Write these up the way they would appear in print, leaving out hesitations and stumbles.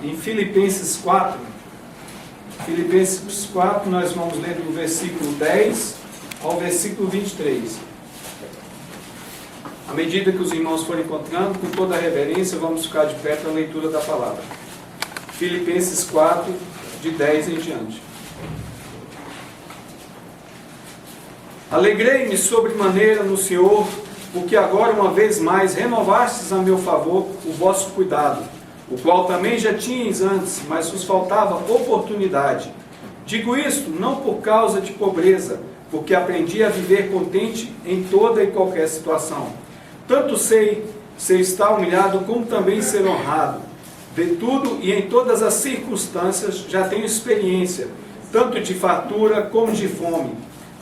Em Filipenses 4, nós vamos ler do versículo 10 ao versículo 23. À medida que os irmãos forem encontrando, com toda a reverência, vamos ficar de pé para a leitura da palavra. Filipenses 4, de 10 em diante. Alegrei-me sobremaneira no Senhor, porque agora uma vez mais renovastes a meu favor o vosso cuidado, o qual também já tinhais antes, mas vos faltava oportunidade. Digo isto não por causa de pobreza, porque aprendi a viver contente em toda e qualquer situação. Tanto sei estar humilhado, como também ser honrado. De tudo e em todas as circunstâncias já tenho experiência, tanto de fartura como de fome,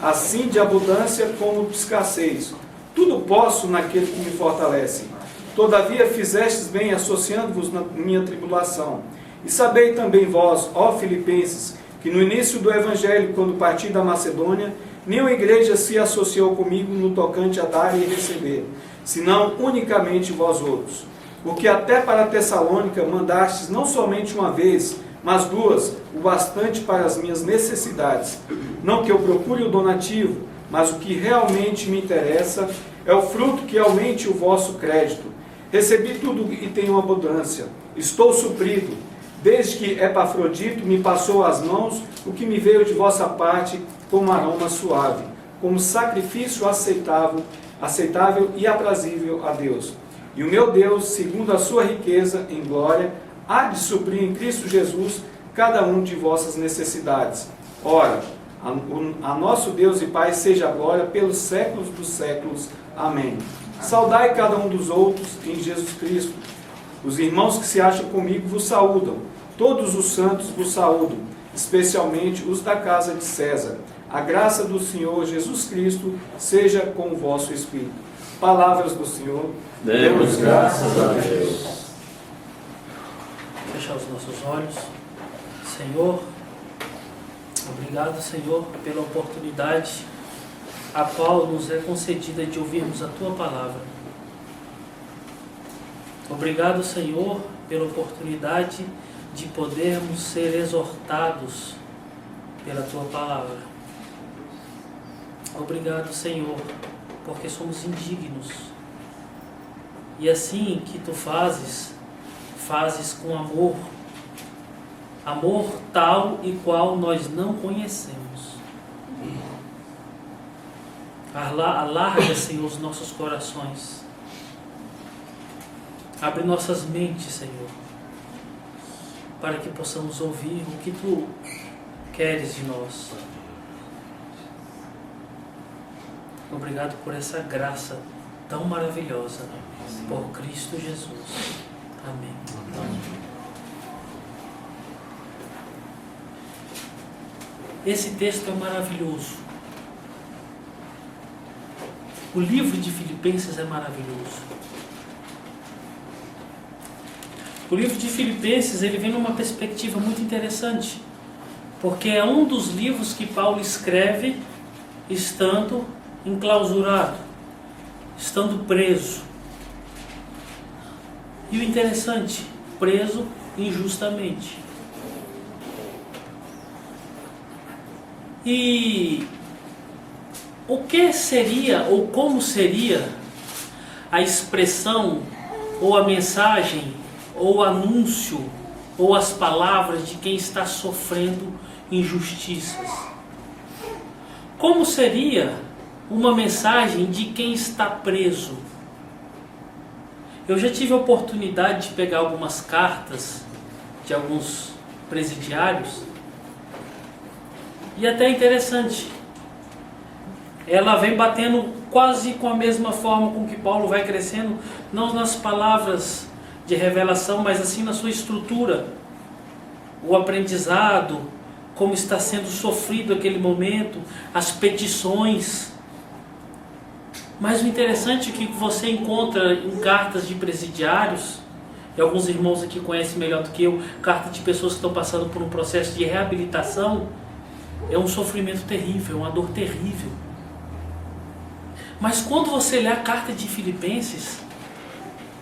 assim de abundância como de escassez. Tudo posso naquele que me fortalece. Todavia fizestes bem associando-vos na minha tribulação. E sabei também vós, ó Filipenses, que no início do Evangelho, quando parti da Macedônia, nenhuma igreja se associou comigo no tocante a dar e receber, senão unicamente vós outros. Porque até para Tessalônica mandastes não somente uma vez, mas duas, o bastante para as minhas necessidades. Não que eu procure o donativo, mas o que realmente me interessa é o fruto que aumente o vosso crédito. Recebi tudo e tenho abundância. Estou suprido, desde que Epafrodito me passou às mãos o que me veio de vossa parte como aroma suave, como sacrifício aceitável e aprazível a Deus. E o meu Deus, segundo a sua riqueza em glória, há de suprir em Cristo Jesus cada um de vossas necessidades. Ora, a nosso Deus e Pai seja a glória pelos séculos dos séculos. Amém. Saudai cada um dos outros em Jesus Cristo. Os irmãos que se acham comigo vos saúdam. Todos os santos vos saúdam, especialmente os da casa de César. A graça do Senhor Jesus Cristo seja com o vosso espírito. Palavras do Senhor. Demos graças a Deus. Fechar os nossos olhos. Senhor, obrigado, Senhor, pela oportunidade a qual nos é concedida de ouvirmos a Tua palavra. Obrigado, Senhor, pela oportunidade de podermos ser exortados pela Tua palavra. Obrigado, Senhor, porque somos indignos. E assim que Tu fazes com amor, amor tal e qual nós não conhecemos. Alarga, Senhor, os nossos corações. Abre nossas mentes, Senhor, para que possamos ouvir o que Tu queres de nós. Obrigado por essa graça tão maravilhosa, por Cristo Jesus. Amém. Esse texto é maravilhoso. O livro de Filipenses é maravilhoso. O livro de Filipenses ele vem numa perspectiva muito interessante, porque é um dos livros que Paulo escreve estando enclausurado, estando preso. E o interessante, preso injustamente. E o que seria, ou como seria, a expressão, ou a mensagem, ou o anúncio, ou as palavras de quem está sofrendo injustiças? Como seria uma mensagem de quem está preso? Eu já tive a oportunidade de pegar algumas cartas de alguns presidiários, e até interessante, ela vem batendo quase com a mesma forma com que Paulo vai crescendo, não nas palavras de revelação, mas assim na sua estrutura, o aprendizado, como está sendo sofrido aquele momento, as petições. Mas o interessante é que você encontra em cartas de presidiários, e alguns irmãos aqui conhecem melhor do que eu, cartas de pessoas que estão passando por um processo de reabilitação, é um sofrimento terrível, é uma dor terrível. Mas quando você lê a carta de Filipenses,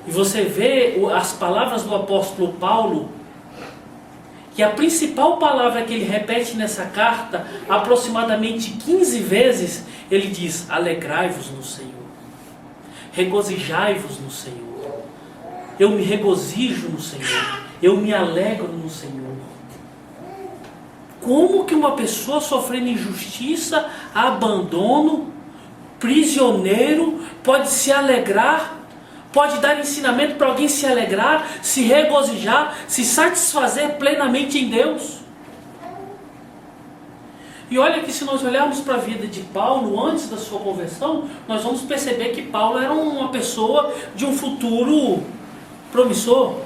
E você vê as palavras do apóstolo Paulo, que a principal palavra que ele repete nessa carta, aproximadamente 15 vezes, ele diz: alegrai-vos no Senhor, regozijai-vos no Senhor. Eu me regozijo no Senhor, eu me alegro no Senhor. Como que uma pessoa sofrendo injustiça, abandono, prisioneiro, pode se alegrar, pode dar ensinamento para alguém se alegrar, se regozijar, se satisfazer plenamente em Deus? E olha que se nós olharmos para a vida de Paulo antes da sua conversão, nós vamos perceber que Paulo era uma pessoa de um futuro promissor,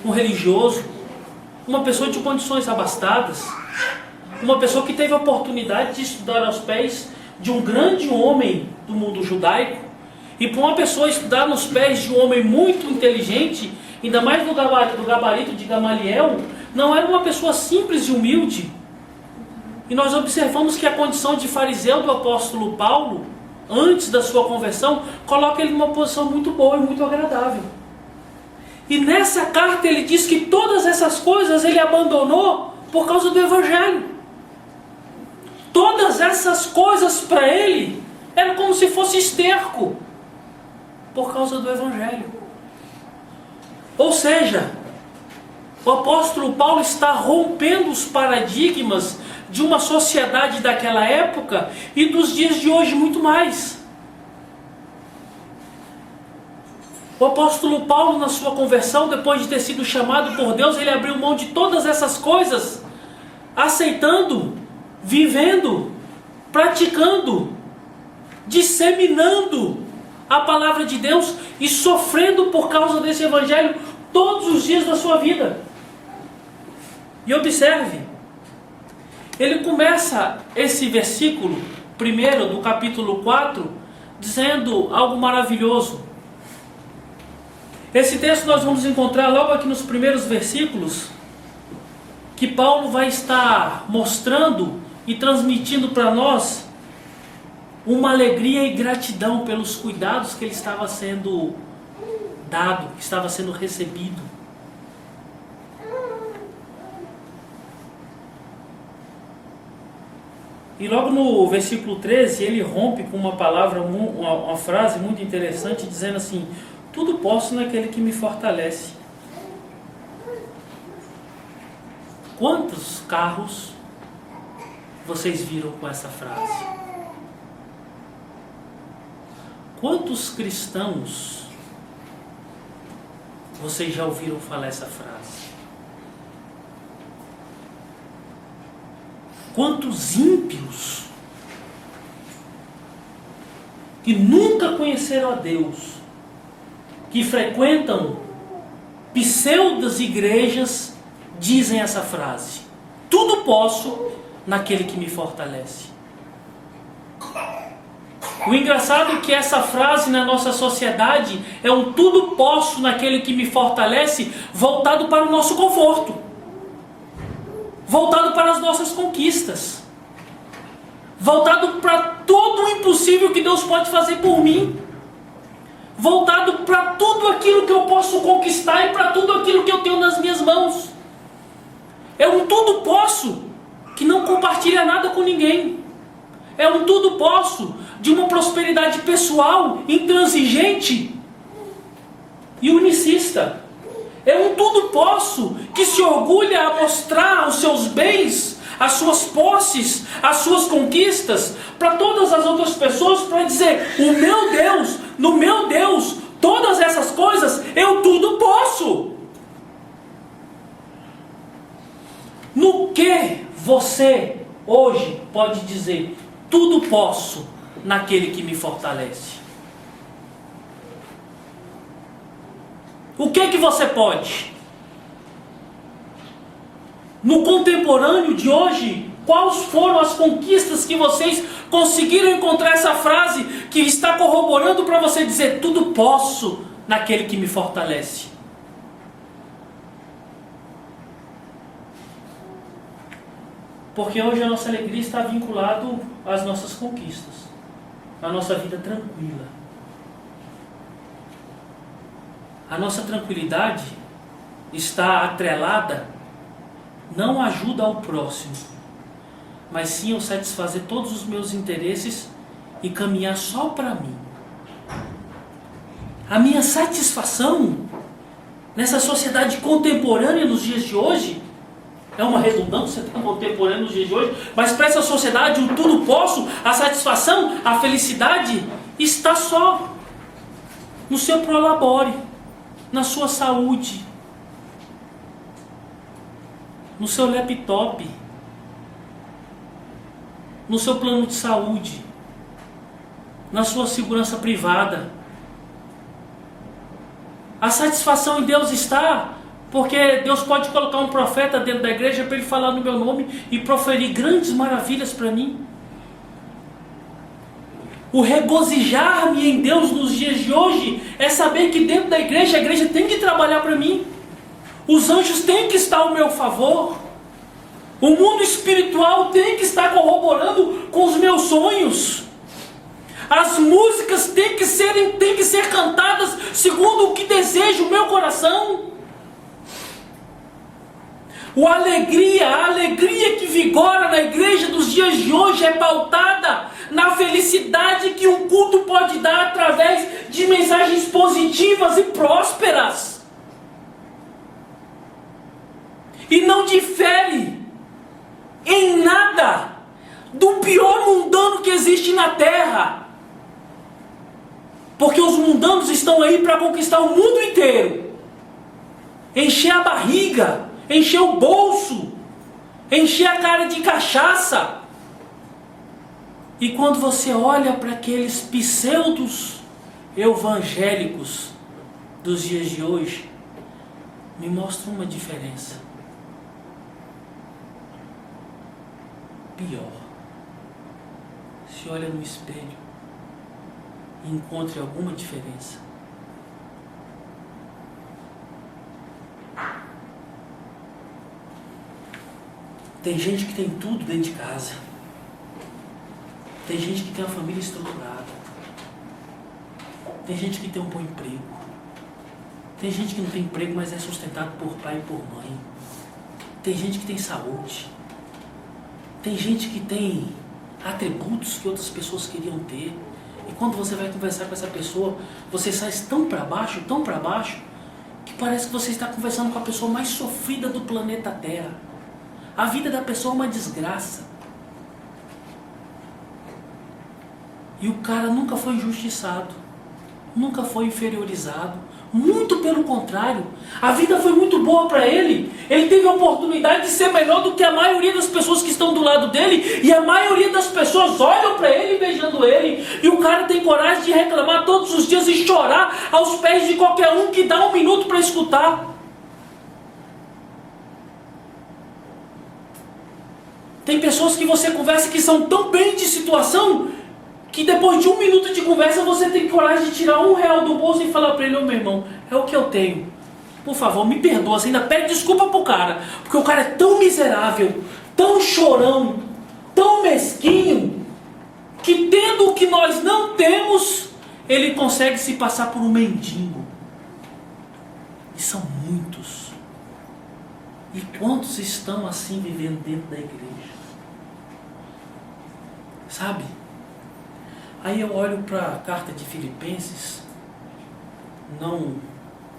um religioso, uma pessoa de condições abastadas, uma pessoa que teve a oportunidade de estudar aos pés de um grande homem do mundo judaico. E para uma pessoa estudar nos pés de um homem muito inteligente, ainda mais do gabarito de Gamaliel, não era uma pessoa simples e humilde. E nós observamos que a condição de fariseu do apóstolo Paulo, antes da sua conversão, coloca ele numa posição muito boa e muito agradável. E nessa carta ele diz que todas essas coisas ele abandonou por causa do Evangelho. Todas essas coisas para ele eram como se fosse esterco, por causa do Evangelho. Ou seja, o apóstolo Paulo está rompendo os paradigmas de uma sociedade daquela época e dos dias de hoje muito mais. O apóstolo Paulo, na sua conversão, depois de ter sido chamado por Deus, ele abriu mão de todas essas coisas, aceitando, vivendo, praticando, disseminando a palavra de Deus e sofrendo por causa desse Evangelho todos os dias da sua vida. E observe, ele começa esse versículo, primeiro do capítulo 4, dizendo algo maravilhoso. Esse texto nós vamos encontrar logo aqui nos primeiros versículos, que Paulo vai estar mostrando e transmitindo para nós uma alegria e gratidão pelos cuidados que ele estava sendo dado, que estava sendo recebido. E logo no versículo 13, ele rompe com uma palavra, uma frase muito interessante, dizendo assim: tudo posso naquele que me fortalece. Quantos carros vocês viram com essa frase? Quantos cristãos vocês já ouviram falar essa frase? Quantos ímpios que nunca conheceram a Deus, que frequentam pseudas igrejas, dizem essa frase: tudo posso naquele que me fortalece. O engraçado é que essa frase na nossa sociedade é um tudo posso naquele que me fortalece, voltado para o nosso conforto, voltado para as nossas conquistas, voltado para todo o impossível que Deus pode fazer por mim, voltado para tudo aquilo que eu posso conquistar e para tudo aquilo que eu tenho nas minhas mãos. É um tudo posso que não compartilha nada com ninguém. É um tudo posso de uma prosperidade pessoal, intransigente e unicista. É um tudo posso que se orgulha a mostrar os seus bens, as suas posses, as suas conquistas para todas as outras pessoas, para dizer: o meu Deus, no meu Deus, todas essas coisas eu tudo posso. No que você hoje pode dizer: tudo posso naquele que me fortalece? O que você pode? No contemporâneo de hoje, quais foram as conquistas que vocês conseguiram encontrar essa frase que está corroborando para você dizer: tudo posso naquele que me fortalece? Porque hoje a nossa alegria está vinculada às nossas conquistas, à nossa vida tranquila. a nossa tranquilidade está atrelada não à ajuda ao próximo, mas sim ao satisfazer todos os meus interesses e caminhar só para mim. A minha satisfação nessa sociedade contemporânea nos dias de hoje, é uma redundância contemporânea nos dias de hoje, mas para essa sociedade o tudo posso, a satisfação, a felicidade está só no seu prolabore, na sua saúde, no seu laptop, no seu plano de saúde, na sua segurança privada. A satisfação em Deus está porque Deus pode colocar um profeta dentro da igreja para ele falar no meu nome e proferir grandes maravilhas para mim. O regozijar-me em Deus nos dias de hoje é saber que dentro da igreja, a igreja tem que trabalhar para mim. Os anjos têm que estar ao meu favor. O mundo espiritual tem que estar corroborando com os meus sonhos. As músicas têm que ser cantadas segundo o que deseja o meu coração. A alegria que vigora na igreja dos dias de hoje é pautada na felicidade que um culto pode dar através de mensagens positivas e prósperas. E não difere em nada do pior mundano que existe na terra. Porque os mundanos estão aí para conquistar o mundo inteiro. Encher a barriga, encher o bolso, encher a cara de cachaça. E quando você olha para aqueles pseudos evangélicos dos dias de hoje, me mostra uma diferença. Pior. Se olha no espelho e encontre alguma diferença. Tem gente que tem tudo dentro de casa. Tem gente que tem uma família estruturada. Tem gente que tem um bom emprego. Tem gente que não tem emprego, mas é sustentado por pai e por mãe. Tem gente que tem saúde. Tem gente que tem atributos que outras pessoas queriam ter. E quando você vai conversar com essa pessoa, você sai tão para baixo, que parece que você está conversando com a pessoa mais sofrida do planeta Terra. A vida da pessoa é uma desgraça. E o cara nunca foi injustiçado, nunca foi inferiorizado. Muito pelo contrário, a vida foi muito boa para ele. Ele teve a oportunidade de ser melhor do que a maioria das pessoas que estão do lado dele. E a maioria das pessoas olham para ele beijando ele. E o cara tem coragem de reclamar todos os dias e chorar aos pés de qualquer um que dá um minuto para escutar. Tem pessoas que você conversa que são tão bem de situação que depois de um minuto de conversa você tem coragem de tirar R$1 do bolso e falar para ele: ô meu irmão, é o que eu tenho, por favor me perdoa. Você ainda pede desculpa pro cara, porque o cara é tão miserável, tão chorão, tão mesquinho, que tendo o que nós não temos, ele consegue se passar por um mendigo. E são muitos. E quantos estão assim vivendo dentro da igreja? Sabe? Aí eu olho para a carta de Filipenses, não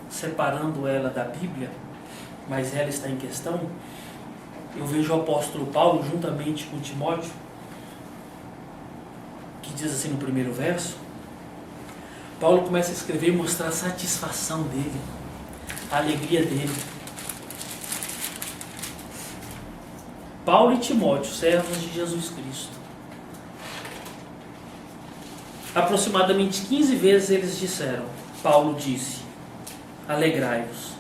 separando ela da Bíblia, mas ela está em questão. Eu vejo o apóstolo Paulo juntamente com Timóteo, que diz assim no primeiro verso. Paulo começa a escrever e mostrar a satisfação dele, a alegria dele. Paulo e Timóteo, servos de Jesus Cristo. Aproximadamente 15 vezes eles disseram, Paulo disse, alegrai-vos.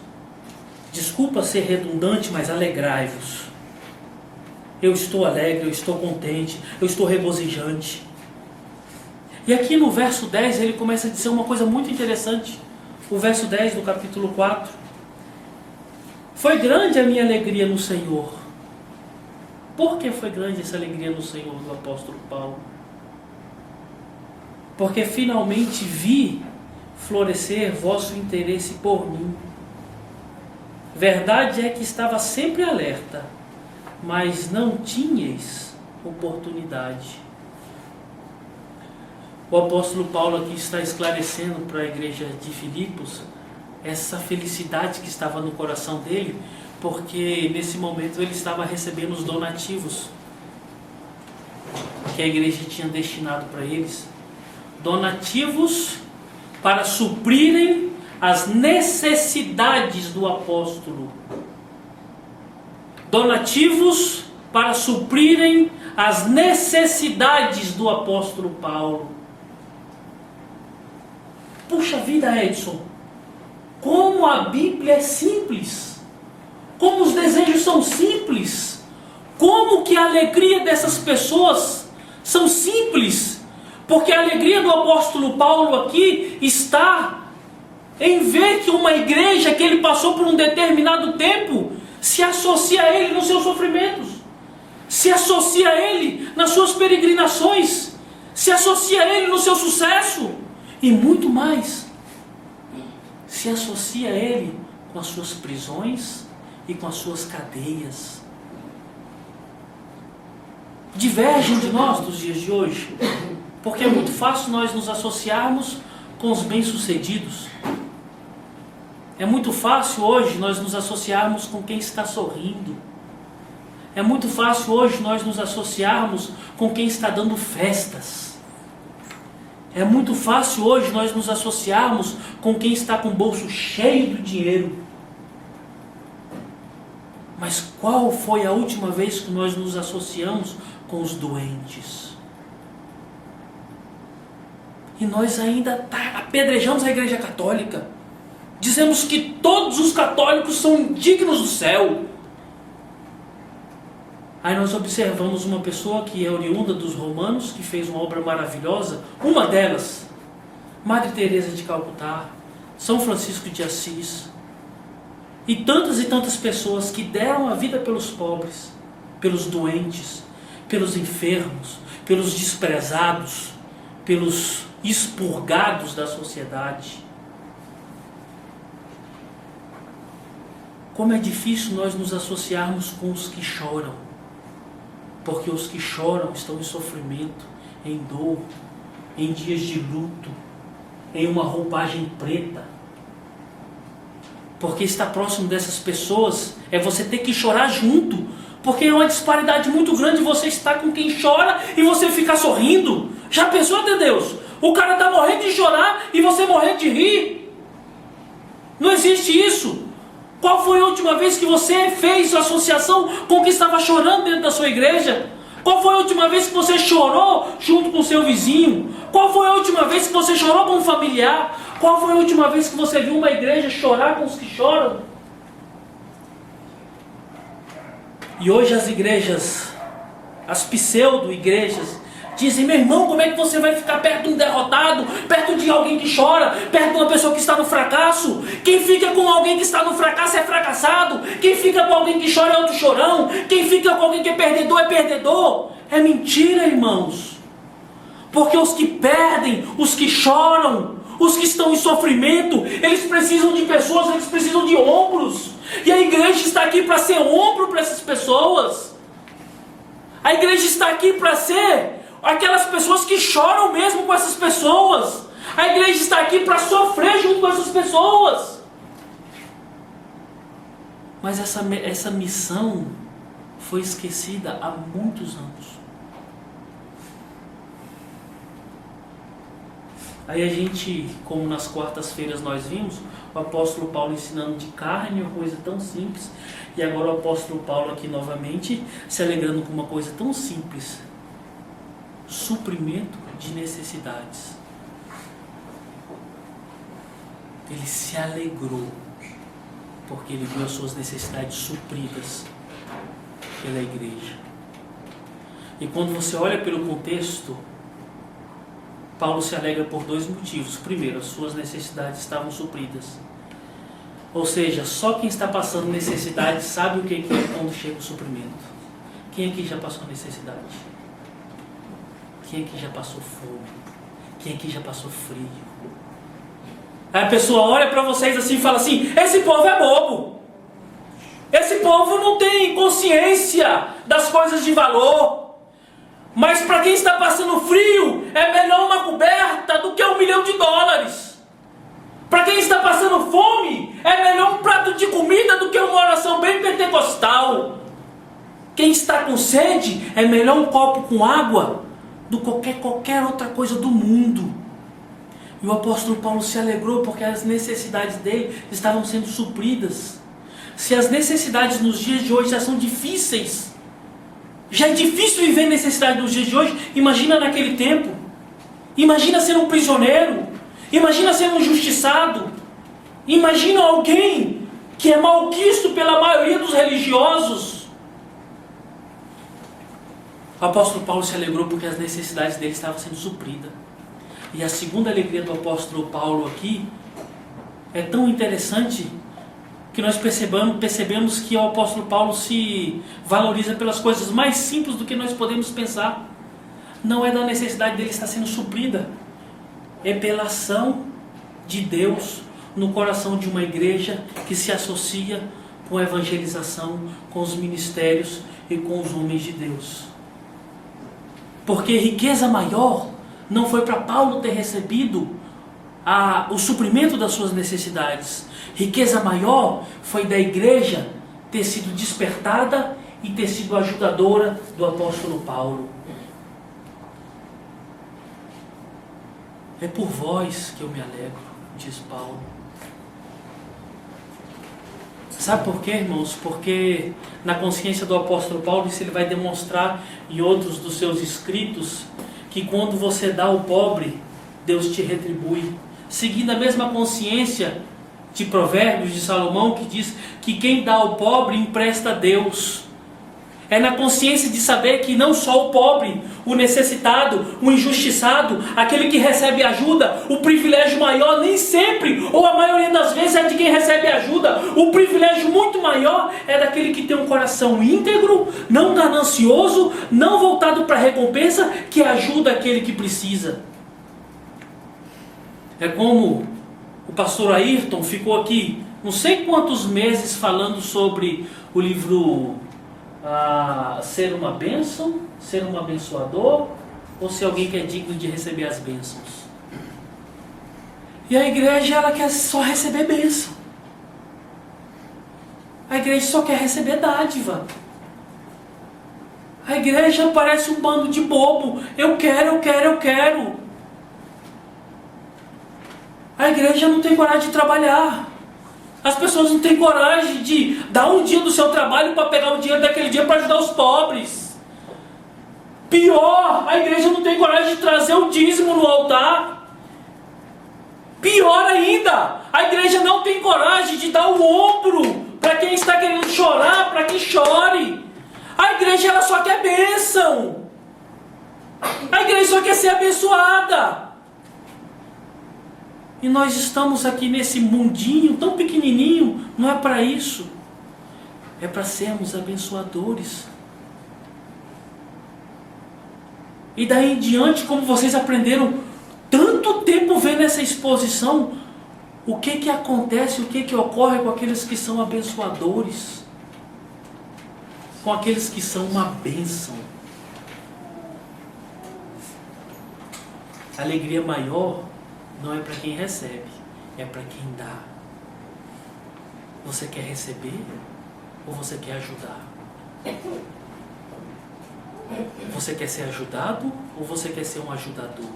Desculpa ser redundante, mas alegrai-vos. Eu estou alegre, eu estou contente, eu estou regozijante. E aqui no verso 10 ele começa a dizer uma coisa muito interessante. O verso 10 do capítulo 4. Foi grande a minha alegria no Senhor. Por que foi grande essa alegria no Senhor do apóstolo Paulo? Porque finalmente vi florescer vosso interesse por mim. Verdade é que estava sempre alerta, mas não tinhais oportunidade. O apóstolo Paulo aqui está esclarecendo para a igreja de Filipos essa felicidade que estava no coração dele, porque nesse momento ele estava recebendo os donativos que a igreja tinha destinado para eles. Donativos para suprirem as necessidades do apóstolo. Donativos para suprirem as necessidades do apóstolo Paulo. Puxa vida, Edson, como a Bíblia é simples, como os desejos são simples, como que a alegria dessas pessoas são simples, porque a alegria do apóstolo Paulo aqui está em ver que uma igreja que ele passou por um determinado tempo se associa a ele nos seus sofrimentos, se associa a ele nas suas peregrinações, se associa a ele no seu sucesso e muito mais, se associa a ele com as suas prisões e com as suas cadeias. Divergem de nós dos dias de hoje, porque é muito fácil nós nos associarmos com os bem-sucedidos. É muito fácil hoje nós nos associarmos com quem está sorrindo. É muito fácil hoje nós nos associarmos com quem está dando festas. É muito fácil hoje nós nos associarmos com quem está com o bolso cheio do dinheiro. Mas qual foi a última vez que nós nos associamos com os doentes? E nós ainda apedrejamos a Igreja Católica. Dizemos que todos os católicos são indignos do céu. Aí nós observamos uma pessoa que é oriunda dos romanos, que fez uma obra maravilhosa, uma delas, Madre Teresa de Calcutá, São Francisco de Assis, e tantas pessoas que deram a vida pelos pobres, pelos doentes, pelos enfermos, pelos desprezados, pelos expurgados da sociedade. Como é difícil nós nos associarmos com os que choram, porque os que choram estão em sofrimento, em dor, em dias de luto, em uma roupagem preta. Porque estar próximo dessas pessoas é você ter que chorar junto, porque é uma disparidade muito grande você estar com quem chora e você ficar sorrindo. Já pensou, de Deus? O cara está morrendo de chorar e você morrendo de rir. Não existe isso. Qual foi a última vez que você fez associação com quem estava chorando dentro da sua igreja? Qual foi a última vez que você chorou junto com o seu vizinho? Qual foi a última vez que você chorou com um familiar? Qual foi a última vez que você viu uma igreja chorar com os que choram? E hoje as igrejas, as pseudo-igrejas, dizem: meu irmão, como é que você vai ficar perto de um derrotado, perto de alguém que chora, perto de uma pessoa que está no fracasso? Quem fica com alguém que está no fracasso é fracassado. Quem fica com alguém que chora é outro chorão. Quem fica com alguém que é perdedor é perdedor. É mentira, irmãos. Porque os que perdem, os que choram, os que estão em sofrimento, eles precisam de pessoas, eles precisam de ombros. E a igreja está aqui para ser ombro para essas pessoas. A igreja está aqui para ser aquelas pessoas que choram mesmo com essas pessoas. A igreja está aqui para sofrer junto com essas pessoas. Mas essa missão foi esquecida há muitos anos. Aí a gente, como nas quartas-feiras nós vimos, o apóstolo Paulo ensinando de carne, uma coisa tão simples, e agora o apóstolo Paulo aqui novamente se alegrando com uma coisa tão simples: suprimento de necessidades. Ele se alegrou porque ele viu as suas necessidades supridas pela igreja. E quando você olha pelo contexto, Paulo se alegra por dois motivos. Primeiro, as suas necessidades estavam supridas. Ou seja, só quem está passando necessidade sabe o que é quando chega o suprimento. Quem aqui já passou necessidade? Quem aqui já passou fome? Quem aqui já passou frio? Aí a pessoa olha para vocês assim e fala assim: esse povo é bobo. Esse povo não tem consciência das coisas de valor. Mas para quem está passando frio, é melhor uma coberta do que $1 milhão. Para quem está passando fome, é melhor um prato de comida do que uma oração bem pentecostal. Quem está com sede, é melhor um copo com água do que qualquer outra coisa do mundo. E o apóstolo Paulo se alegrou porque as necessidades dele estavam sendo supridas. Se as necessidades nos dias de hoje já são difíceis, já é difícil viver necessidade nos dias de hoje, imagina naquele tempo. Imagina ser um prisioneiro, imagina ser um injustiçado, imagina alguém que é malquisto pela maioria dos religiosos. O apóstolo Paulo se alegrou porque as necessidades dele estavam sendo supridas. E a segunda alegria do apóstolo Paulo aqui é tão interessante que nós percebemos que o apóstolo Paulo se valoriza pelas coisas mais simples do que nós podemos pensar. Não é da necessidade dele estar sendo suprida, é pela ação de Deus no coração de uma igreja que se associa com a evangelização, com os ministérios e com os homens de Deus. Porque riqueza maior não foi para Paulo ter recebido o suprimento das suas necessidades. Riqueza maior foi da igreja ter sido despertada e ter sido ajudadora do apóstolo Paulo. É por vós que eu me alegro, diz Paulo. Sabe por quê, irmãos? Porque na consciência do apóstolo Paulo, isso ele vai demonstrar em outros dos seus escritos, que quando você dá ao pobre, Deus te retribui. Seguindo a mesma consciência de Provérbios de Salomão, que diz que quem dá ao pobre empresta a Deus. É na consciência de saber que não só o pobre, o necessitado, o injustiçado, aquele que recebe ajuda, o privilégio maior nem sempre, ou a maioria das vezes, é de quem recebe ajuda. O privilégio muito maior é daquele que tem um coração íntegro, não ganancioso, não voltado para a recompensa, que ajuda aquele que precisa. É como o pastor Ayrton ficou aqui não sei quantos meses falando sobre o livro Ser uma bênção, ser um abençoador, ou ser alguém que é digno de receber as bênçãos. E a igreja, ela quer só receber bênção. A igreja só quer receber dádiva. A igreja parece um bando de bobo. Eu quero, eu quero, eu quero. A igreja não tem coragem de trabalhar. As pessoas não têm coragem de dar um dia do seu trabalho para pegar o dinheiro daquele dia para ajudar os pobres. Pior, a igreja não tem coragem de trazer o dízimo no altar. Pior ainda, a igreja não tem coragem de dar o ombro para quem está querendo chorar, para que chore. A igreja, ela só quer bênção. A igreja só quer ser abençoada. E nós estamos aqui nesse mundinho tão pequenininho, não é para isso. É para sermos abençoadores. E daí em diante, como vocês aprenderam tanto tempo vendo essa exposição, o que acontece, o que ocorre com aqueles que são abençoadores? Com aqueles que são uma bênção. A alegria maior não é para quem recebe, é para quem dá. Você quer receber ou você quer ajudar? Você quer ser ajudado ou você quer ser um ajudador?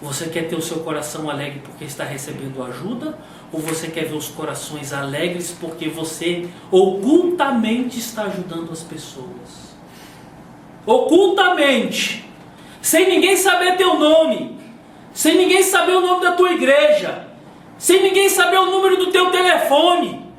Você quer ter o seu coração alegre porque está recebendo ajuda? Ou você quer ver os corações alegres porque você ocultamente está ajudando as pessoas? Ocultamente, sem ninguém saber teu nome, sem ninguém saber o nome da tua igreja, sem ninguém saber o número do teu telefone,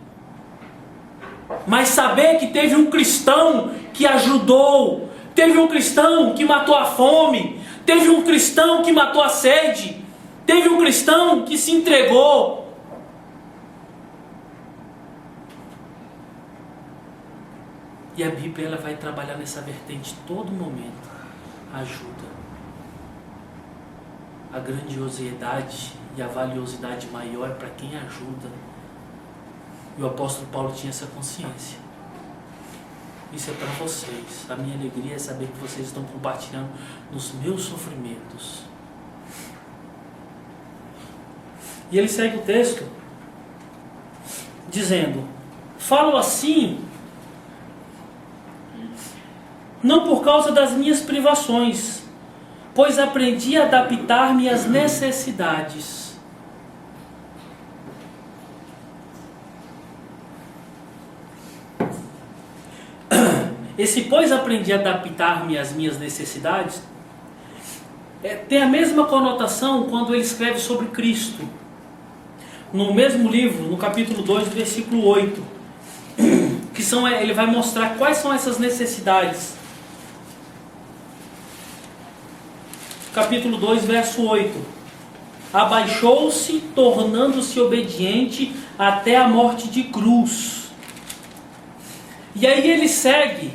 mas saber que teve um cristão que ajudou, teve um cristão que matou a fome, teve um cristão que matou a sede, teve um cristão que se entregou. E a Bíblia, ela vai trabalhar nessa vertente todo momento. Ajuda. a grandiosidade e a valiosidade maior é para quem ajuda. E o apóstolo Paulo tinha essa consciência. Isso é para vocês. A minha alegria é saber que vocês estão compartilhando nos meus sofrimentos. E ele segue o texto dizendo: falo assim não por causa das minhas privações, pois aprendi a adaptar-me às necessidades. Esse pois aprendi a adaptar-me às minhas necessidades tem a mesma conotação quando ele escreve sobre Cristo. No mesmo livro, no capítulo 2, versículo 8, ele vai mostrar quais são essas necessidades. Capítulo 2, verso 8. Abaixou-se, tornando-se obediente até a morte de cruz. E aí ele segue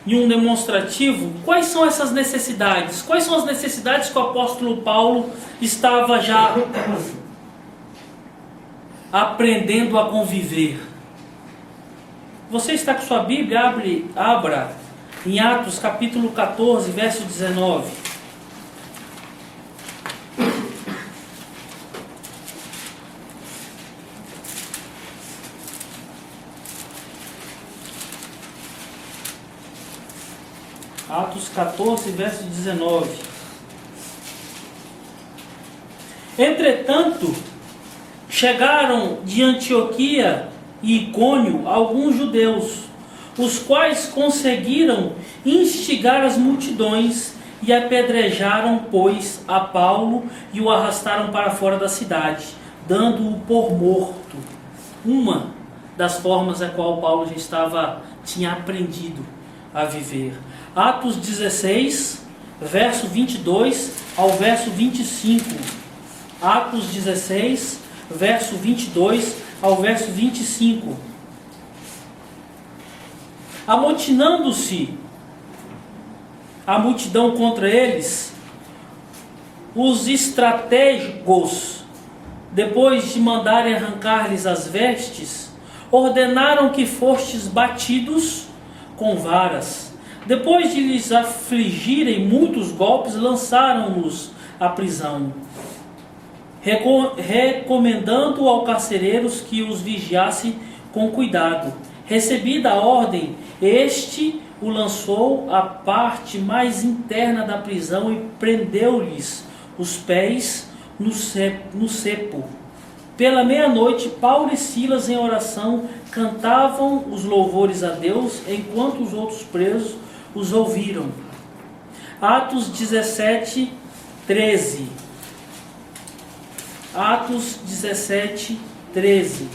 em um demonstrativo quais são essas necessidades. Quais são as necessidades que o apóstolo Paulo estava já aprendendo a conviver. Você está com sua Bíblia? Abra em Atos capítulo 14, verso 19. Atos 14, verso 19. Entretanto, chegaram de Antioquia e Icônio alguns judeus, os quais conseguiram instigar as multidões e apedrejaram, pois, a Paulo e o arrastaram para fora da cidade, dando-o por morto. Uma das formas a qual Paulo já tinha aprendido a viver. Atos 16, verso 22 ao verso 25. Atos 16, verso 22 ao verso 25. Amotinando-se a multidão contra eles, os estratégos, depois de mandarem arrancar-lhes as vestes, ordenaram que fostes batidos com varas. Depois de lhes afligirem muitos golpes, lançaram-nos à prisão, recomendando ao carcereiros que os vigiasse com cuidado. Recebida a ordem, este o lançou à parte mais interna da prisão e prendeu-lhes os pés no cepo. Pela meia-noite, Paulo e Silas, em oração, cantavam os louvores a Deus, enquanto os outros presos os ouviram. Atos 17, 13. Atos 17, 13.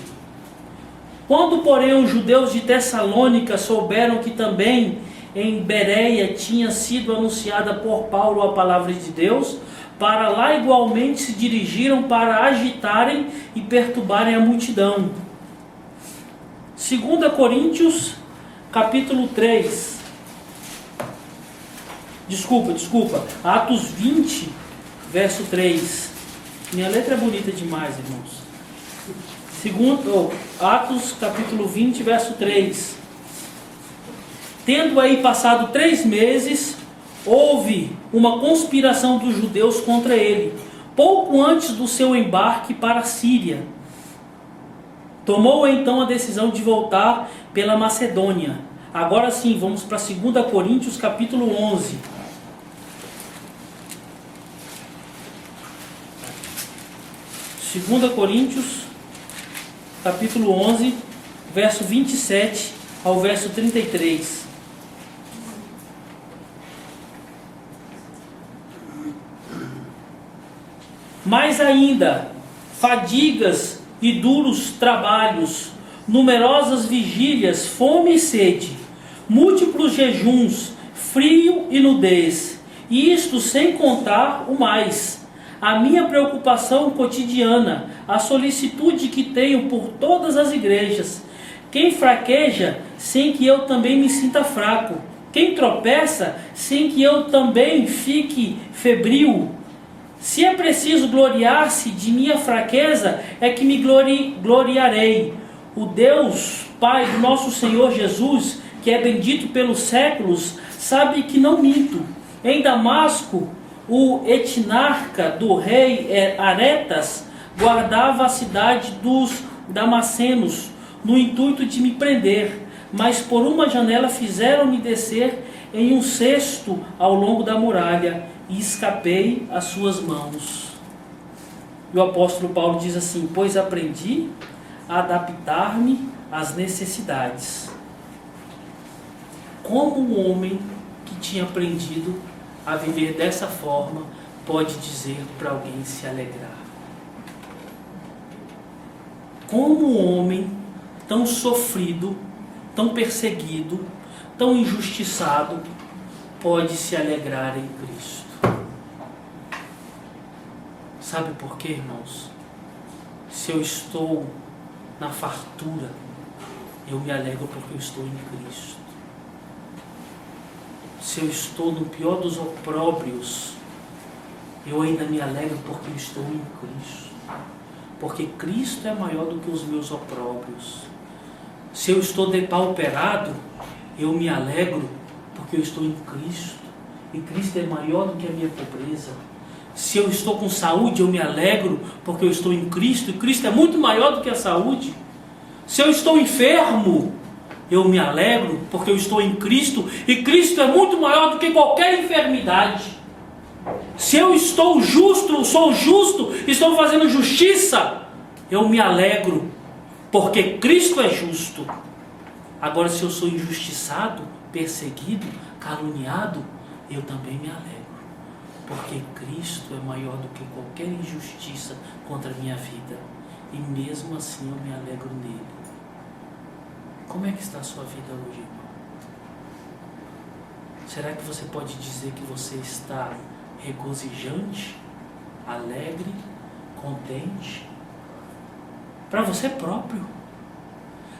Quando, porém, os judeus de Tessalônica souberam que também em Bereia tinha sido anunciada por Paulo a palavra de Deus, para lá igualmente se dirigiram para agitarem e perturbarem a multidão. 2 Coríntios, capítulo 3. Desculpa. Atos 20, verso 3. Minha letra é bonita demais, irmãos. Atos capítulo 20, verso 3. Tendo aí passado 3 meses, houve uma conspiração dos judeus contra ele, pouco antes do seu embarque para a Síria. Tomou então a decisão de voltar pela Macedônia. Agora sim, vamos para 2 Coríntios capítulo 11. 2 Coríntios, capítulo 11, verso 27 ao verso 33. Mais ainda, fadigas e duros trabalhos, numerosas vigílias, fome e sede, múltiplos jejuns, frio e nudez, e isto sem contar o mais, a minha preocupação cotidiana, a solicitude que tenho por todas as igrejas. Quem fraqueja, sem que eu também me sinta fraco. Quem tropeça, sem que eu também fique febril. Se é preciso gloriar-se de minha fraqueza, é que me gloriarei. O Deus, Pai do nosso Senhor Jesus, que é bendito pelos séculos, sabe que não minto. Em Damasco, o etnarca do rei Aretas guardava a cidade dos Damascenos, no intuito de me prender, mas por uma janela fizeram-me descer em um cesto ao longo da muralha, e escapei às suas mãos. E o apóstolo Paulo diz assim: pois aprendi a adaptar-me às necessidades. Como um homem que tinha aprendido a viver dessa forma pode dizer para alguém se alegrar? Como um homem tão sofrido, tão perseguido, tão injustiçado pode se alegrar em Cristo? Sabe por quê, irmãos? Se eu estou na fartura, eu me alegro porque eu estou em Cristo. Se eu estou no pior dos opróbrios, eu ainda me alegro porque eu estou em Cristo. Porque Cristo é maior do que os meus opróbrios. Se eu estou depauperado, eu me alegro porque eu estou em Cristo. E Cristo é maior do que a minha pobreza. Se eu estou com saúde, eu me alegro porque eu estou em Cristo. E Cristo é muito maior do que a saúde. Se eu estou enfermo, eu me alegro porque eu estou em Cristo. E Cristo é muito maior do que qualquer enfermidade. Se eu estou justo, sou justo, estou fazendo justiça, eu me alegro porque Cristo é justo. Agora, se eu sou injustiçado, perseguido, caluniado, eu também me alegro. Porque Cristo é maior do que qualquer injustiça contra a minha vida. E mesmo assim eu me alegro nele. Como é que está a sua vida hoje, irmão? Será que você pode dizer que você está regozijante, alegre, contente? Para você próprio?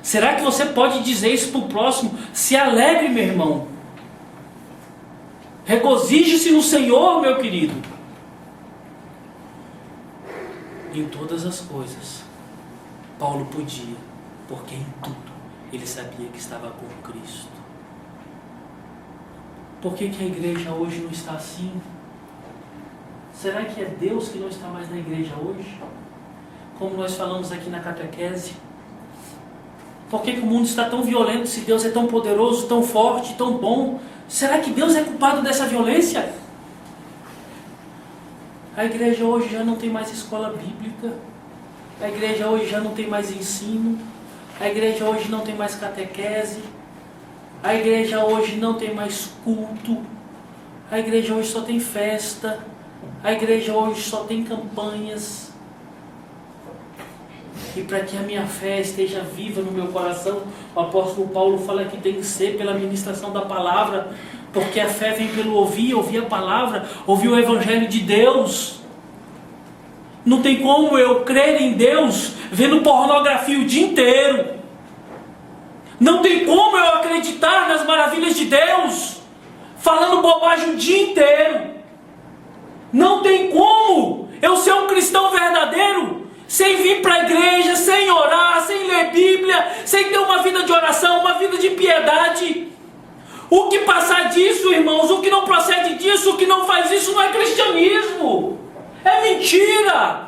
Será que você pode dizer isso para o próximo? Se alegre, meu irmão. Regozije-se no Senhor, meu querido. Em todas as coisas, Paulo podia, porque em tudo ele sabia que estava com Cristo. Por que a igreja hoje não está assim? Será que é Deus que não está mais na igreja hoje? Como nós falamos aqui na catequese. Por que o mundo está tão violento se Deus é tão poderoso, tão forte, tão bom? Será que Deus é culpado dessa violência? A igreja hoje já não tem mais escola bíblica. A igreja hoje já não tem mais ensino. A igreja hoje não tem mais catequese. A igreja hoje não tem mais culto. A igreja hoje só tem festa. A igreja hoje só tem campanhas. E para que a minha fé esteja viva no meu coração, o apóstolo Paulo fala que tem que ser pela ministração da palavra, porque a fé vem pelo ouvir a palavra, ouvir o evangelho de Deus. Não tem como eu crer em Deus vendo pornografia o dia inteiro. Não tem como eu acreditar nas maravilhas de Deus falando bobagem o dia inteiro. Não tem como eu ser um cristão verdadeiro sem vir para a igreja, sem orar, sem ler Bíblia, sem ter uma vida de oração, uma vida de piedade. O que passar disso, irmãos, o que não procede disso, o que não faz isso não é cristianismo. É mentira.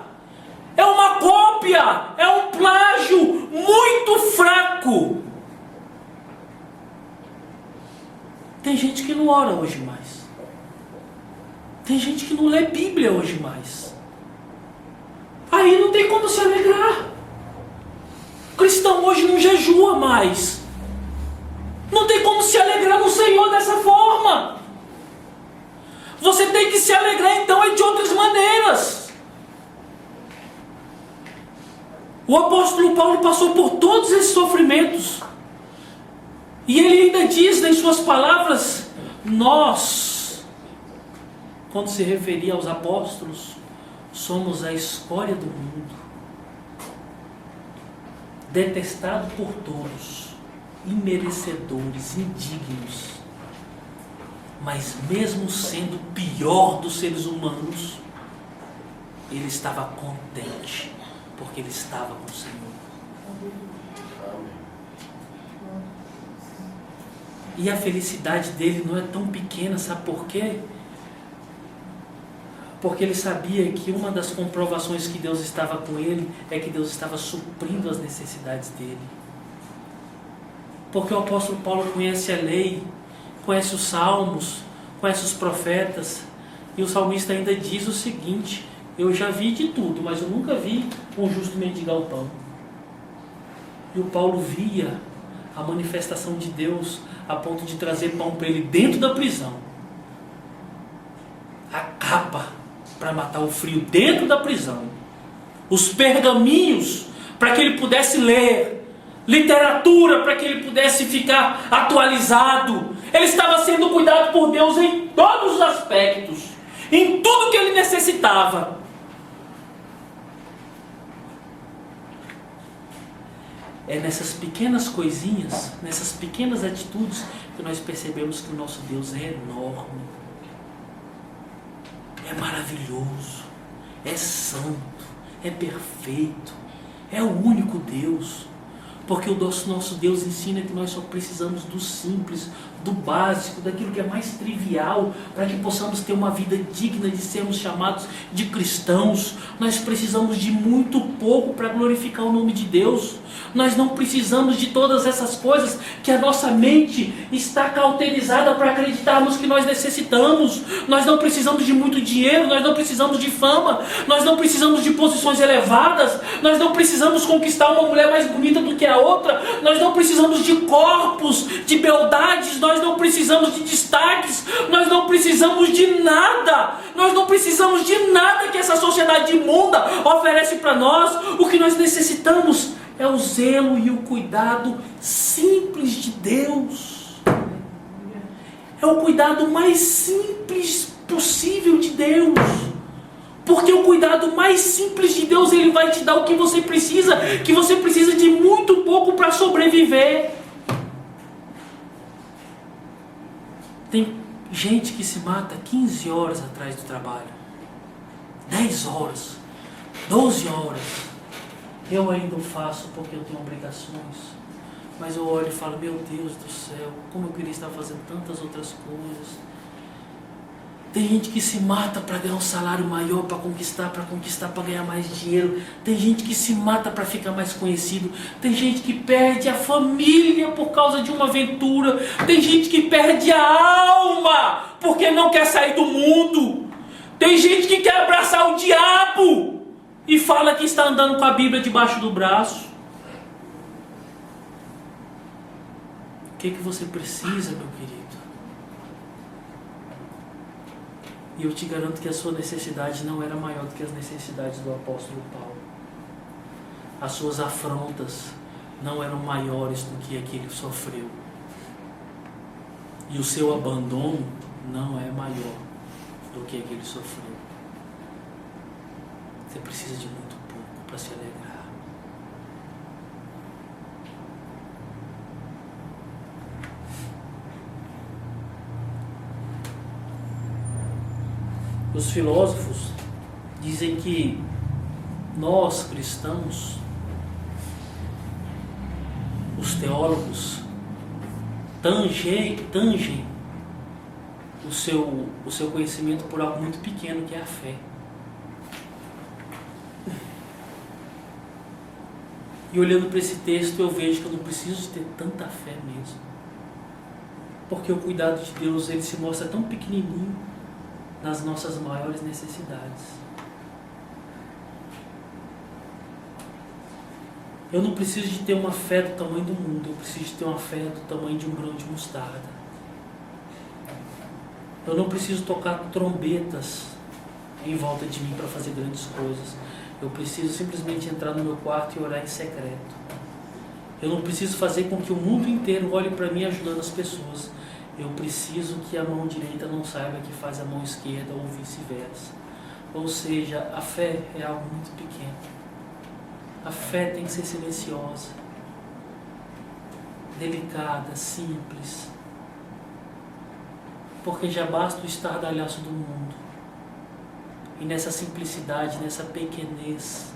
É uma cópia, é um plágio muito fraco. Tem gente que não ora hoje mais. Tem gente que não lê Bíblia hoje mais. Aí não tem como se alegrar. O cristão hoje não jejua mais. Não tem como se alegrar no Senhor dessa forma. Você tem que se alegrar então de outras maneiras. O apóstolo Paulo passou por todos esses sofrimentos. E ele ainda diz em suas palavras, nós, quando se referia aos apóstolos, somos a escória do mundo, detestado por todos, imerecedores, indignos. Mas mesmo sendo o pior dos seres humanos, ele estava contente, porque ele estava com o Senhor. E a felicidade dele não é tão pequena, sabe por quê? Porque ele sabia que uma das comprovações que Deus estava com ele é que Deus estava suprindo as necessidades dele. Porque o apóstolo Paulo conhece a lei, conhece os salmos, conhece os profetas, e o salmista ainda diz o seguinte: eu já vi de tudo, mas eu nunca vi um justo mendigar o pão. E o Paulo via a manifestação de Deus a ponto de trazer pão para ele dentro da prisão, a capa para matar o frio dentro da prisão, os pergaminhos para que ele pudesse ler, literatura para que ele pudesse ficar atualizado. Ele estava sendo cuidado por Deus em todos os aspectos, em tudo que ele necessitava. É nessas pequenas coisinhas, nessas pequenas atitudes, que nós percebemos que o nosso Deus é enorme, é maravilhoso, é santo, é perfeito, é o único Deus. Porque o nosso Deus ensina que nós só precisamos do simples, do básico, daquilo que é mais trivial, para que possamos ter uma vida digna de sermos chamados de cristãos. Nós precisamos de muito pouco para glorificar o nome de Deus. Nós não precisamos de todas essas coisas que a nossa mente está cauterizada para acreditarmos que nós necessitamos. Nós não precisamos de muito dinheiro, nós não precisamos de fama, nós não precisamos de posições elevadas, nós não precisamos conquistar uma mulher mais bonita do que a outra, nós não precisamos de corpos, de beldades, nós não precisamos de destaques, nós não precisamos de nada, nós não precisamos de nada que essa sociedade imunda oferece para nós. O que nós necessitamos é o zelo e o cuidado simples de Deus. É o cuidado mais simples possível de Deus. Porque o cuidado mais simples de Deus, Ele vai te dar o que você precisa, que você precisa de muito pouco para sobreviver. Tem gente que se mata 15 horas atrás do trabalho, 10 horas, 12 horas. Eu ainda o faço porque eu tenho obrigações. Mas eu olho e falo, meu Deus do céu, como eu queria estar fazendo tantas outras coisas. Tem gente que se mata para ganhar um salário maior, para conquistar, para ganhar mais dinheiro. Tem gente que se mata para ficar mais conhecido. Tem gente que perde a família por causa de uma aventura. Tem gente que perde a alma porque não quer sair do mundo. Tem gente que quer abraçar o diabo e fala que está andando com a Bíblia debaixo do braço. O que você precisa, meu querido? E eu te garanto que a sua necessidade não era maior do que as necessidades do apóstolo Paulo. As suas afrontas não eram maiores do que a que ele sofreu. E o seu abandono não é maior do que a que ele sofreu. Você precisa de muito pouco para se alegrar. Os filósofos dizem que nós, cristãos, os teólogos, tangem o seu conhecimento por algo muito pequeno, que é a fé. E olhando para esse texto, eu vejo que eu não preciso ter tanta fé mesmo. Porque o cuidado de Deus, ele se mostra tão pequenininho nas nossas maiores necessidades. Eu não preciso de ter uma fé do tamanho do mundo, eu preciso de ter uma fé do tamanho de um grão de mostarda. Eu não preciso tocar trombetas em volta de mim para fazer grandes coisas. Eu preciso simplesmente entrar no meu quarto e orar em secreto. Eu não preciso fazer com que o mundo inteiro olhe para mim ajudando as pessoas. Eu preciso que a mão direita não saiba que faz a mão esquerda ou vice-versa. Ou seja, a fé é algo muito pequeno. A fé tem que ser silenciosa, delicada, simples. Porque já basta o estardalhaço do mundo. e nessa simplicidade, nessa pequenez,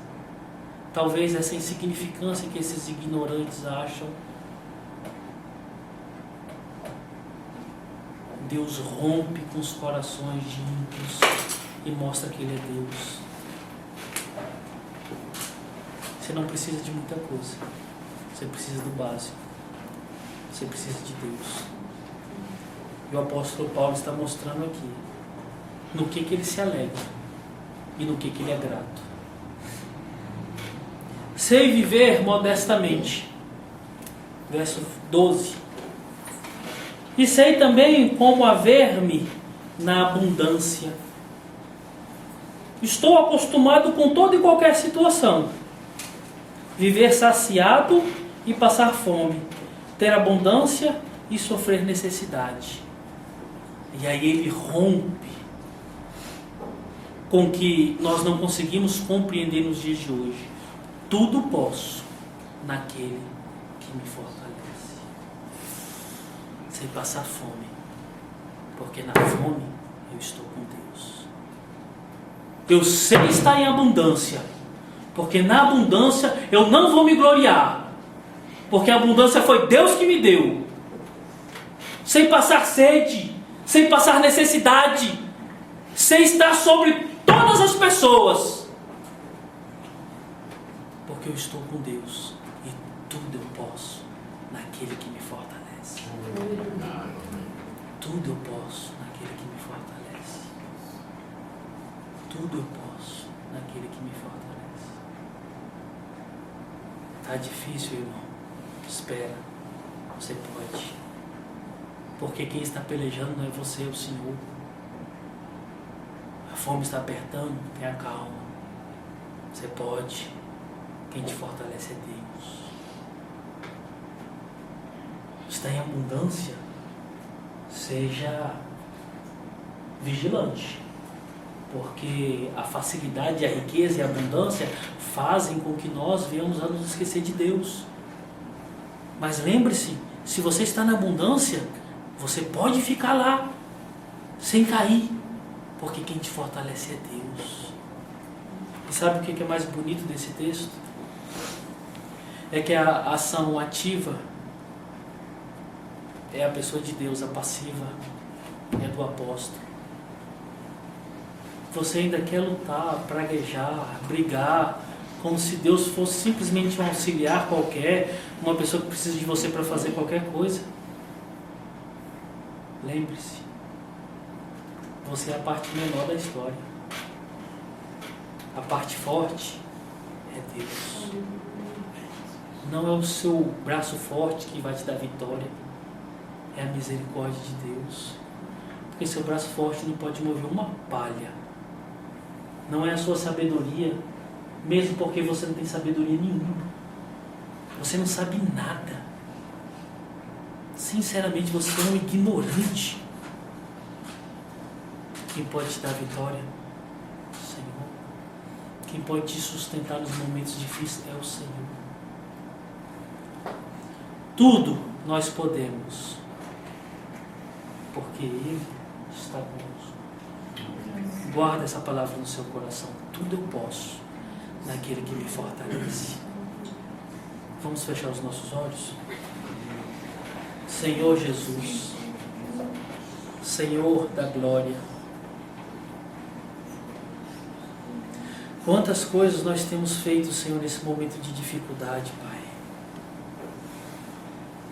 talvez essa insignificância que esses ignorantes acham, Deus rompe com os corações de ímpios e mostra que Ele é Deus. Você não precisa de muita coisa. Você precisa do básico. Você precisa de Deus. E o apóstolo Paulo está mostrando aqui no que ele se alegra e no que ele é grato. Sei viver modestamente. Verso 12. E sei também como haver-me na abundância. Estou acostumado com toda e qualquer situação. Viver saciado e passar fome. Ter abundância e sofrer necessidade. E aí ele rompe com o que nós não conseguimos compreender nos dias de hoje. Tudo posso naquele que me fortalece. Sem passar fome, porque na fome eu estou com Deus. Eu sei estar em abundância, porque na abundância eu não vou me gloriar, porque a abundância foi Deus que me deu. Sem passar sede, sem passar necessidade, sem estar sobre todas as pessoas, porque eu estou com Deus e tudo eu posso naquele que me fortalece. Tudo eu posso naquele que me fortalece. Tudo eu posso naquele que me fortalece. Está difícil, irmão? Espera, você pode. Porque quem está pelejando não é você, é o Senhor. A fome está apertando, tenha calma. Você pode. Quem te fortalece é Deus. Está em abundância, seja vigilante, porque a facilidade, a riqueza e a abundância fazem com que nós venhamos a nos esquecer de Deus. Mas lembre-se, se você está na abundância, você pode ficar lá, sem cair, porque quem te fortalece é Deus. E sabe o que é mais bonito desse texto? É que a ação ativa é a pessoa de Deus, a passiva é do apóstolo. Você ainda quer lutar, praguejar, brigar, como se Deus fosse simplesmente um auxiliar qualquer, uma pessoa que precisa de você para fazer qualquer coisa. Lembre-se, você é a parte menor da história. A parte forte é Deus. Não é o seu braço forte que vai te dar vitória. É a misericórdia de Deus. Porque seu braço forte não pode mover uma palha. Não é a sua sabedoria, mesmo porque você não tem sabedoria nenhuma. Você não sabe nada. Sinceramente, você é um ignorante. Quem pode te dar vitória? O Senhor. Quem pode te sustentar nos momentos difíceis é o Senhor. Tudo nós podemos, porque Ele está conosco. Guarda essa palavra no seu coração. Tudo eu posso naquele que me fortalece. Vamos fechar os nossos olhos? Senhor Jesus, Senhor da glória, quantas coisas nós temos feito, Senhor, nesse momento de dificuldade, Pai.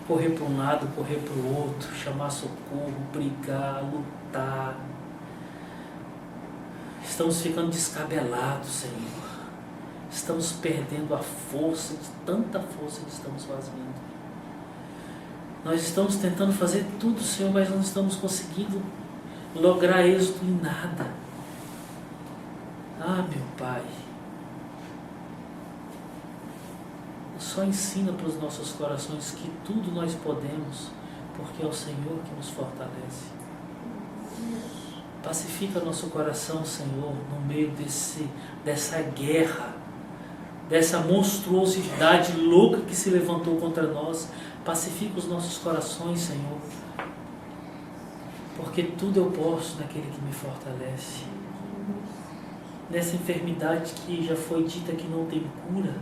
Correr para um lado, correr para o outro, chamar socorro, brigar, lutar. Estamos ficando descabelados, Senhor. Estamos perdendo a força, de tanta força que estamos fazendo. Nós estamos tentando fazer tudo, Senhor, mas não estamos conseguindo lograr êxito em nada. Ah, meu Pai, só ensina para os nossos corações que tudo nós podemos, porque é o Senhor que nos fortalece. Pacifica nosso coração, Senhor, no meio dessa guerra, dessa monstruosidade louca que se levantou contra nós. Pacifica os nossos corações, Senhor, porque tudo eu posso naquele que me fortalece. nessa enfermidade que já foi dita que não tem cura,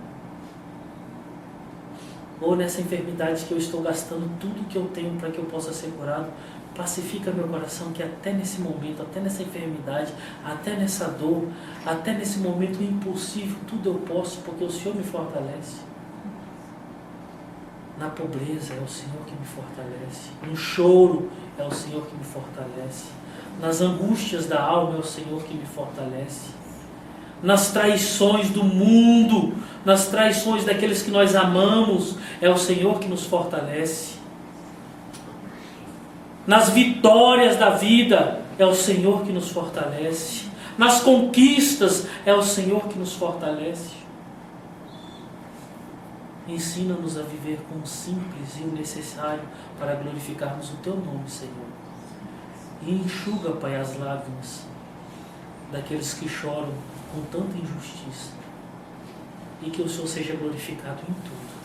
ou nessa enfermidade que eu estou gastando tudo que eu tenho para que eu possa ser curado. Pacifica meu coração que até nesse momento, até nessa enfermidade, até nessa dor, até nesse momento impossível, tudo eu posso porque o Senhor me fortalece. Na pobreza é o Senhor que me fortalece, no choro é o Senhor que me fortalece, nas angústias da alma é o Senhor que me fortalece, nas traições do mundo, nas traições daqueles que nós amamos, é o Senhor que nos fortalece, nas vitórias da vida é o Senhor que nos fortalece, nas conquistas é o Senhor que nos fortalece. Ensina-nos a viver com o simples e o necessário para glorificarmos o Teu nome, Senhor. E enxuga, Pai, as lágrimas daqueles que choram com tanta injustiça. E que o Senhor seja glorificado em tudo.